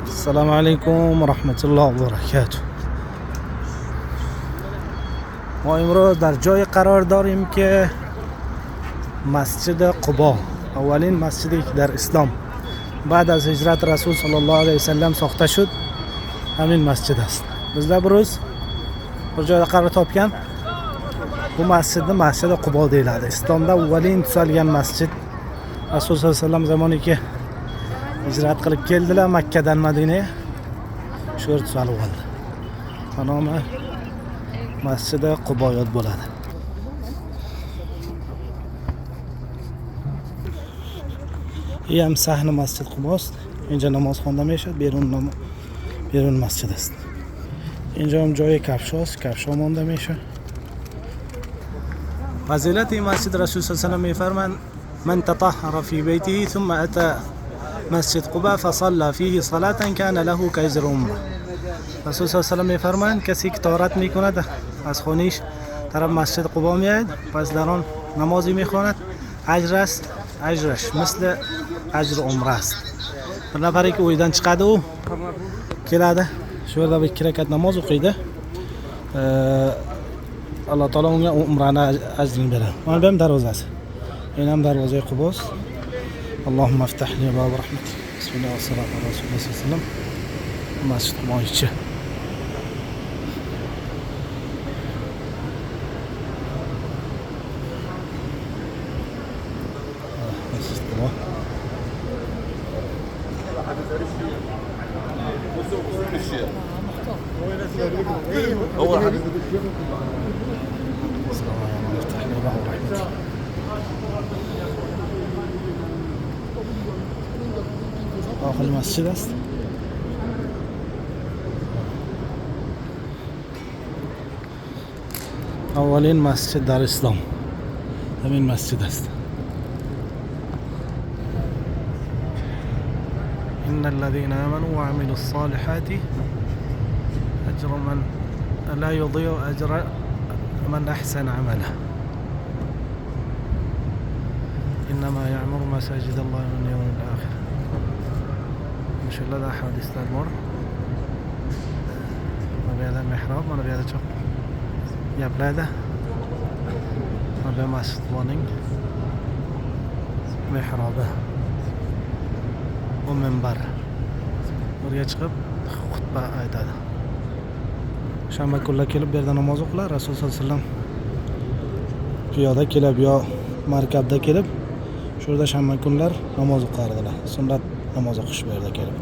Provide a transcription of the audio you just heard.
Assalomu alaykum va rahmatullohi va barakatuh. ما امروز در جای قرار داریم که مسجد قبا، اولین مسجدی که در اسلام بعد از هجرت رسول صلی الله علیه و سلم ساخته شد همین مسجد است. bizlar biroz bir joyda qaror topgan. Bu masjidni Masjid Qubo deyiladi. Islomda avvalin tuzalgan masjid. Rasul sollallohu alayhi vasallam zamonida hijrat qilib keldilar Makkadan Madinaga. Shu yerda tuzalib oldi. Nomi Masjid Qubo yod bo'ladi. Ham sahni Masjid Qubo است. اینجا نماز خوانده میشه. بیرون مسجد است. اینجا هم جای کفشاست. کفشا مانده میشه. فضیلت این مسجد رسول صلی الله علیه و سلم میفرمایند من تطهر في بيته ثم اتى مسجد قباء فصلى فيه صلاة كان له كأجر عمره. رسول صلی الله علیه و سلم میفرمایند کسی که طهارت میکند از خونیش طرف مسجد قبا میاد پس در آن نمازی میخواند اجرش مثل اجر عمره است. bir nafari ki uydan chiqadi u keladi shu yerda bir 2 rakat namoz o'qiydi. Alloh taolo unga umrani ajrini beradi. Mana bu ham darvozasi. Yana ham darvoza Qubos. Allohumma iftah li bab rahmatik. Bismillah va salatu ala rasulilloh sallallohu alayhi vasallam. Masjid Qubo ichi. Masjid Qubo. هو حديث آخر مسجد است. اولین مسجد در اسلام همین مسجد است. إن الذين آمنوا وعملوا الصالحات أجر من لا يضيع أجر من أحسن عمله إنما يعمر مساجد الله من يوم الآخر. إن شاء الله ده حديث المر ما بهذا المحراب ما بهذا شق يبلاده ما به مسجد وانينج محرابه و منبر buraya chiqib xutba aytadi. Shanba kunlar kelib bu yerda namoz o'qilar. Rasul sollallohu alayhi vasallam piyoda kelib yo markabda kelib shu yerda shanba kunlar namoz o'qardilar. Sunnat namoz o'qish bu yerda kelib.